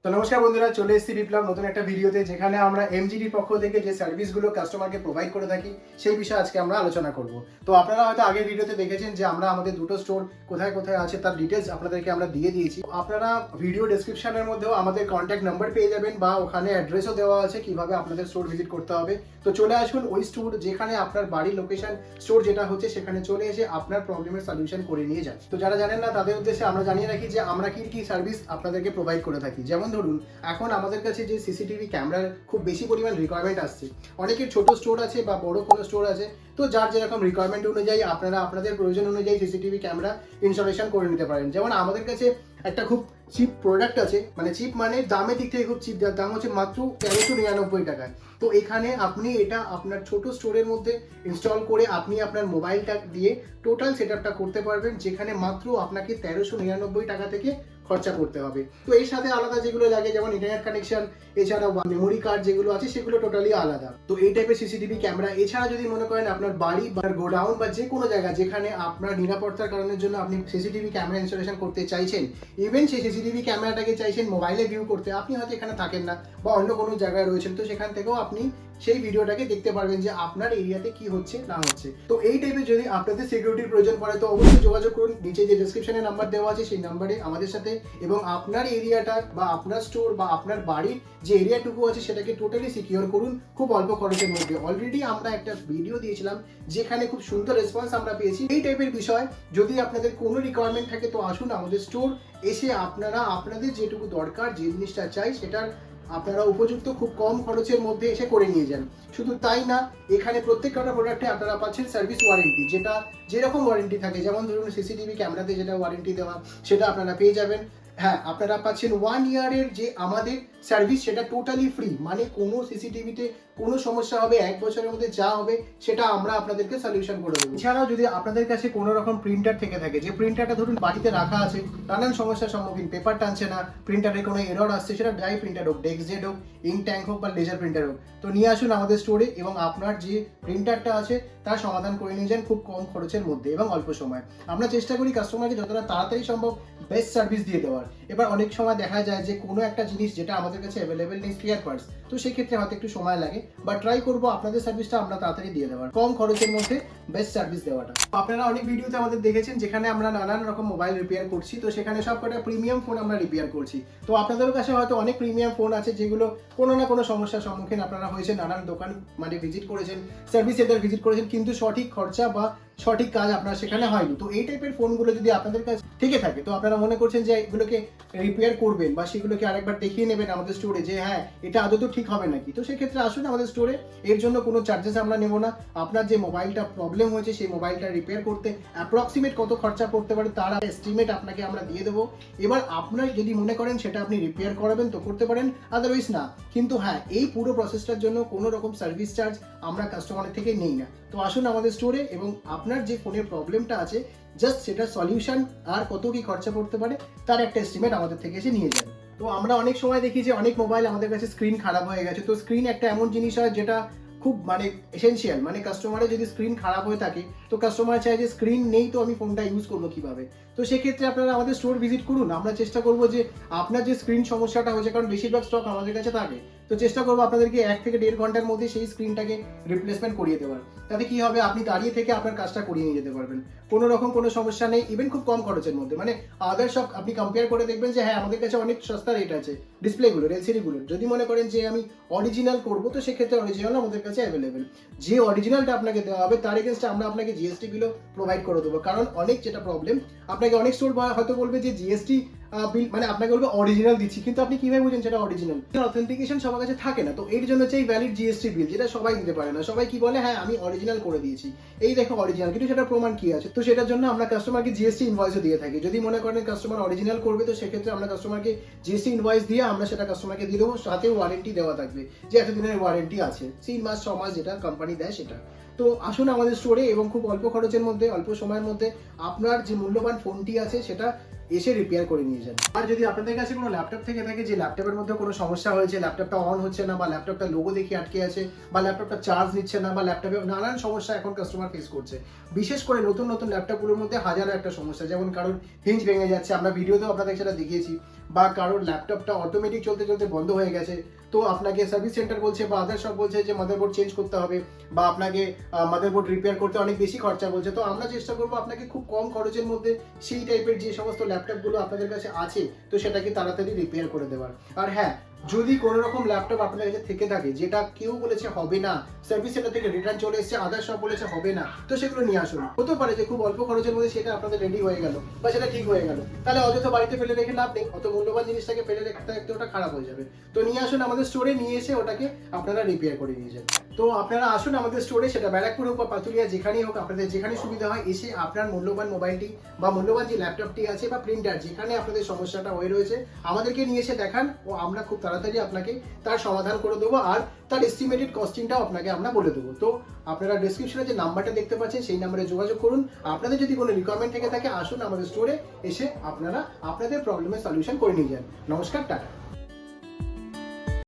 তো নমস্কার বন্ধুরা, চলে এসেছি বিপ্লব নতুন একটা ভিডিওতে, যেখানে আমরা এমজিডির পক্ষ থেকে যে সার্ভিসগুলো কাস্টমারকে প্রোভাইড করে থাকি সেই বিষয়ে আজকে আমরা আলোচনা করব। তো আপনারা হয়তো আগের ভিডিওতে দেখেছেন যে আমরা আমাদের দুটো স্টোর কোথায় কোথায় আছে তার ডিটেলস আপনাদেরকে আমরা দিয়ে দিয়েছি। আপনারা ভিডিও ডেসক্রিপশনের মধ্যেও আমাদের কন্ট্যাক্ট নাম্বার পেয়ে যাবেন বা ওখানে অ্যাড্রেসও দেওয়া আছে কিভাবে আপনাদের স্টোর ভিজিট করতে হবে। তো চলে আসুন ওই স্টোর যেখানে আপনার বাড়ির লোকেশন স্টোর যেটা হচ্ছে সেখানে চলে এসে আপনার প্রবলেমের সলিউশন করে নিয়ে যান। তো যারা জানেন না তাদের উদ্দেশ্যে আমরা জানিয়ে রাখি যে আমরা কি কি সার্ভিস আপনাদেরকে প্রোভাইড করে থাকি। যেমন ধরুন, এখন আমাদের কাছে যে সিসিটিভি ক্যামেরার খুব বেশি পরিমাণ রিকোয়ারমেন্ট আসছে। অনেকের ছোট স্টোর আছে বা বড় কোনো স্টোর আছে, তো যার যেরকম রিকোয়ারমেন্ট অনুযায়ী আপনারা আপনাদের প্রয়োজন অনুযায়ী সিসিটিভি ক্যামেরা ইনস্টলেশন করে নিতে পারেন। যেমন আমাদের কাছে একটা খুব চিপ প্রোডাক্ট আছে, মানে চিপ মানে দামের দিক থেকে খুব চিপ, যার দাম হচ্ছে মাত্র 1399 টাকায়। তো এখানে আপনি এটা আপনার ছোট স্টোরের মধ্যে ইনস্টল করে আপনি আপনার মোবাইলটা দিয়ে টোটাল সেট আপটা করতে পারবেন, যেখানে মাত্র আপনাকে 1399 টাকা থেকে খরচা করতে হবে। তো এর সাথে আলাদা যেগুলো লাগে, যেমন ইন্টারনেট কানেকশন, এছাড়া মেমোরি কার্ড যেগুলো আছে সেগুলো টোটালি আলাদা। তো এই টাইপের সিসিটিভি ক্যামেরা, এছাড়া যদি মনে করেন আপনার বাড়ি বা গোডাউন বা যে কোনো জায়গা যেখানে আপনার নিরাপত্তার কারণের জন্য আপনি সিসিটিভি ক্যামেরা ইনস্টলেশন করতে চাইছেন, ইভেন সেই সিসিটিভি ক্যামেরাটাকে চাইছেন মোবাইলে ভিউ করতে, আপনি হয়তো এখানে থাকেন না বা অন্য কোনো জায়গায় রয়েছেন, তো সেখান থেকেও আপনি সেই ভিডিওটাকে দেখতে পারবেন যে আপনার এরিয়াতে কি হচ্ছে না হচ্ছে। তো এই টাইপের যদি আপনাদের সিকিউরিটির প্রয়োজন পড়ে তো অবশ্যই যোগাযোগ করুন, নিচে যে ডেসক্রিপশনে নাম্বার দেওয়া আছে সেই নাম্বারে আমাদের সাথে, এবং আপনার এরিয়াটা বা আপনার স্টোর বা আপনার বাড়ির যে এরিয়াটুকু আছে সেটাকে টোটালি সিকিউর করুন খুব অল্প খরচের মধ্যে। অলরেডি আমরা একটা ভিডিও দিয়েছিলাম যেখানে খুব সুন্দর রেসপন্স আমরা পেয়েছি এই টাইপের বিষয়। যদি আপনাদের কোনো রিকোয়ারমেন্ট থাকে তো আসুন আমাদের স্টোর, এসে আপনারা আপনাদের যেটুকু দরকার, যে জিনিসটা চাই সেটার আপনারা উপযুক্ত খুব কম খরচের মধ্যে এসে করে নিয়ে যান। শুধু তাই না, এখানে প্রত্যেকটা প্রোডাক্টে আপনারা পাচ্ছেন সার্ভিস ওয়ারেন্টি, যেটা যেরকম ওয়ারেন্টি থাকে, যেমন ধরুন সিসিটিভি ক্যামেরাতে যেটা ওয়ারেন্টি দেওয়া সেটা আপনারা পেয়ে যাবেন। হ্যাঁ, আপনারা পাচ্ছেন 1 ইয়ারের যে আমাদের সার্ভিস, সেটা টোটালি ফ্রি, মানে কোনো সিসিটিভিতে কোনো সমস্যা হবে 1 বছরের মধ্যে যা হবে সেটা আমরা আপনাদেরকে সলিউশন করে দেবো। এছাড়াও যদি আপনাদের কাছে কোনো রকম প্রিন্টার থেকে থাকে, যে প্রিন্টারটা ধরুন বাড়িতে রাখা আছে, নানান সমস্যার সম্মুখীন, পেপার টানছে না, প্রিন্টারে কোনো এরর আসছে, সেটা ড্রাই প্রিন্টার হোক, ডেস্কজেড হোক, ইঙ্ক ট্যাঙ্ক হোক বা লেজার প্রিন্টার হোক, তো নিয়ে আসুন আমাদের স্টোরে এবং আপনার যে প্রিন্টারটা আছে তার সমাধান করে নিয়ে যান খুব কম খরচের মধ্যে এবং অল্প সময়। আমরা চেষ্টা করি কাস্টমারকে যতটা তাড়াতাড়ি সম্ভব বেস্ট সার্ভিস দিয়ে দেওয়ার। এবার অনেক সময় দেখা যায় যে কোনো একটা জিনিস যেটা আমাদের কাছে অ্যাভেলেবেল নেই, স্পেয়ার পার্টস, তো সেক্ষেত্রে হয়তো একটু সময় লাগে, বা ট্রাই করবো আপনাদের সার্ভিসটা আমরা তাড়াতাড়ি দিয়ে দেওয়ার, কম খরচের মধ্যে বেস্ট সার্ভিস দেওয়াটা। আপনারা অনেক ভিডিওতে আমাদের দেখেছেন যেখানে আমরা নানান রকম মোবাইল রিপেয়ার করছি, তো সেখানে সব কটা প্রিমিয়াম ফোন আমরা রিপেয়ার করছি। তো আপনাদের কাছে হয়তো অনেক প্রিমিয়াম ফোন আছে যেগুলো কোনো না কোনো সমস্যার সম্মুখীন আপনারা হয়েছেন, নানান দোকান মানে ভিজিট করেছেন, সার্ভিস সেন্টার ভিজিট করেছেন, কিন্তু সঠিক খরচা বা সঠিক কাজ আপনার সেখানে হয়নি। তো এই টাইপের ফোনগুলো যদি আপনাদের কাছে থেকে থাকে, তো আপনারা মনে করছেন যে এগুলোকে রিপেয়ার করবেন বা সেগুলোকে আরেকবার দেখিয়ে নেবেন আমাদের স্টোরে যে হ্যাঁ এটা আদৌ তো ঠিক হবে নাকি, তো সেক্ষেত্রে আসুন আমাদের স্টোরে। এর জন্য কোনো চার্জেস আমরা নেব না। আপনার যে মোবাইলটা প্রবলেম হয়েছে সেই মোবাইলটা রিপেয়ার করতে অ্যাপ্রক্সিমেট কত খরচা পড়তে পারে তার এস্টিমেট আপনাকে আমরা দিয়ে দেবো। এবার আপনার যদি মনে করেন সেটা আপনি রিপেয়ার করাবেন তো করতে পারেন, আদারওয়াইজ না। কিন্তু হ্যাঁ, এই পুরো প্রসেসটার জন্য কোনো রকম সার্ভিস চার্জ আমরা কাস্টমারের থেকে নেই না। তো আসুন আমাদের স্টোরে এবং আপনার যে ফোনের প্রবলেমটা আছে জাস্ট সেটা সলিউশন আর কত কি খরচা পড়তে পারে তার একটা এস্টিমেট আমাদের থেকে এসে নিয়ে যান। তো আমরা অনেক সময় দেখি যে অনেক মোবাইল আমাদের কাছে স্ক্রিন খারাপ হয়ে গেছে। তো স্ক্রিন একটা এমন জিনিস হয় যেটা খুব মানে এসেনশিয়াল, মানে কাস্টমারের যদি স্ক্রিন খারাপ হয়ে থাকে তো কাস্টমার চায় যে স্ক্রিন নেই তো আমি ফোনটা ইউজ করবো কিভাবে। তো সেক্ষেত্রে আপনারা আমাদের স্টোর ভিজিট করুন, আমরা চেষ্টা করবো যে আপনার যে স্ক্রিন সমস্যাটা হয়েছে, কারণ বেশিরভাগ স্টক আমাদের কাছে থাকে, তো চেষ্টা করবো আপনাদেরকে 1 থেকে 1.5 ঘন্টার মধ্যে সেই স্ক্রিনটাকে রিপ্লেসমেন্ট করিয়ে দেওয়ার। তাতে কি হবে, আপনি দাঁড়িয়ে থেকে আপনার কাজটা করিয়ে নিয়ে যেতে পারবেন, কোনো রকম কোনো সমস্যা নেই, ইভেন খুব কম খরচের মধ্যে। মানে আদার সব আপনি কম্পেয়ার করে দেখবেন যে হ্যাঁ আমাদের কাছে অনেক সস্তা রেট আছে ডিসপ্লেগুলোর, এলসিডিগুলোর। যদি মনে করেন যে আমি অরিজিনাল করবো তো সেক্ষেত্রে অরিজিনাল আমাদের কাছে অ্যাভেলেবেল। যে অরিজিনালটা আপনাকে দেওয়া হবে তার এগেনস্টে আমরা আপনাকে জিএসটি বিলও প্রোভাইড করে দেবো। কারণ অনেক যেটা প্রবলেম, আপনাকে অনেক স্টোর হয়তো বলবে যে জিএসটি বিল মানে আপনাকে বলবে অরিজিনাল দিচ্ছি, কিন্তু আপনি কিভাবে বুঝেন সেটা অরিজিনাল? অথেন্টিকেশন সবার কাছে থাকে না। তো এর জন্য চাই ভ্যালিড জিএসটি বিল, যেটা সবাই দিতে পারে না। সবাই কি বলে, হ্যাঁ আমি অরিজিনাল করে দিয়েছি, এই দেখো অরিজিনাল, কিন্তু সেটা প্রমাণ কি আছে? তো সেটার জন্য আমরা কাস্টমারকে জিএসটি ইনভয়েসও দিয়ে থাকি। যদি মনে করেন কাস্টমার অরিজিনাল করবে তো সেক্ষেত্রে আমরা কাস্টমারকে জিএসটি ইনভয়েস দিয়ে আমরা সেটা কাস্টমারকে দিয়ে দেবো, সাথে ওয়ারেন্টি দেওয়া থাকবে যে এতদিনের ওয়ারেন্টি আছে, 3 মাস 6 মাস যেটা কোম্পানি দেয় সেটা। তো আসুন আমাদের স্টোরে এবং খুব অল্প খরচের মধ্যে, অল্প সময়ের মধ্যে আপনার যে মূল্যবান ফোনটি আছে সেটা এসে রিপেয়ার করে নিয়ে যান। আর যদি আপনাদের কাছে কোনো ল্যাপটপ থেকে থাকে যে ল্যাপটপের মধ্যে কোনো সমস্যা হয়েছে, ল্যাপটপটা অন হচ্ছে না, বা ল্যাপটপটা লোগো দেখে আটকে আছে, বা ল্যাপটপটা চার্জ নিচ্ছে না, বা ল্যাপটপে নানান সমস্যা এখন কাস্টমার ফেস করছে। বিশেষ করে নতুন নতুন ল্যাপটপগুলোর মধ্যে হাজারো একটা সমস্যা, যেমন কারোর হিঞ্জ ভেঙে যাচ্ছে, আমরা ভিডিওতেও আপনাদের সেটা দেখিয়েছি, বা কারোর ল্যাপটপটা অটোমেটিক চলতে চলতে বন্ধ হয়ে গেছে, তো আপনাকে সার্ভিস সেন্টার বলছে বা আদার সব বলছে যে মাদারবোর্ড চেঞ্জ করতে হবে, বা আপনাকে মাদারবোর্ড রিপেয়ার করতে অনেক বেশি খরচা বলছে। তো আমরা চেষ্টা করবো আপনাকে খুব কম খরচের মধ্যে সেই টাইপের যে সমস্ত ল্যাপটপগুলো আপনাদের কাছে আছে তো সেটাকে তাড়াতাড়ি রিপেয়ার করে দেওয়ার। আর হ্যাঁ, যদি কোনো রকম ল্যাপটপ আপনাদের কাছে থেকে থাকে যেটা কেউ বলেছে হবে না, সার্ভিস সেন্টার থেকে রিটার্ন চলে এসেছে, আদার সব বলেছে হবে না, তো সেগুলো নিয়ে আসুন। হতে পারে যে খুব অল্প খরচের মধ্যে সেটা আপনাদের রেডি হয়ে গেল বা সেটা ঠিক হয়ে গেল, তাহলে অযথা বাড়িতে ফেলে রেখে লাভ নেই, অত মূল্যবান জিনিসটাকে ফেলে রাখতে রাখতে ওটা খারাপ হয়ে যাবে। তো নিয়ে আসুন আমাদের স্টোরে, নিয়ে এসে ওটাকে আপনারা রিপেয়ার করে নিয়ে যান। তো আপনারা আসুন আমাদের স্টোরে, সেটা ব্যারাকপুর হোক বা পাতুলিয়া, যেখানেই হোক, আপনাদের যেখানে সুবিধা হয় এসে আপনার মূল্যবান মোবাইলটি বা মূল্যবান যে ল্যাপটপটি আছে বা প্রিন্টার, যেখানে আপনাদের সমস্যাটা হয়ে রয়েছে, আমাদেরকে নিয়ে এসে দেখান ও আমরা খুব তাড়াতাড়ি আপনাকে তার সমাধান করে দেবো, আর তার এস্টিমেটেড কস্টিংটাও আপনাকে আমরা বলে দেবো। তো আপনারা ডেসক্রিপশনে যে নাম্বারটা দেখতে পাচ্ছেন সেই নাম্বারে যোগাযোগ করুন। আপনাদের যদি কোনো রিকোয়ারমেন্ট থেকে থাকে আসুন আমাদের স্টোরে এসে আপনারা আপনাদের প্রবলেমের সলিউশন করে নিয়ে যান। নমস্কার, টাটা।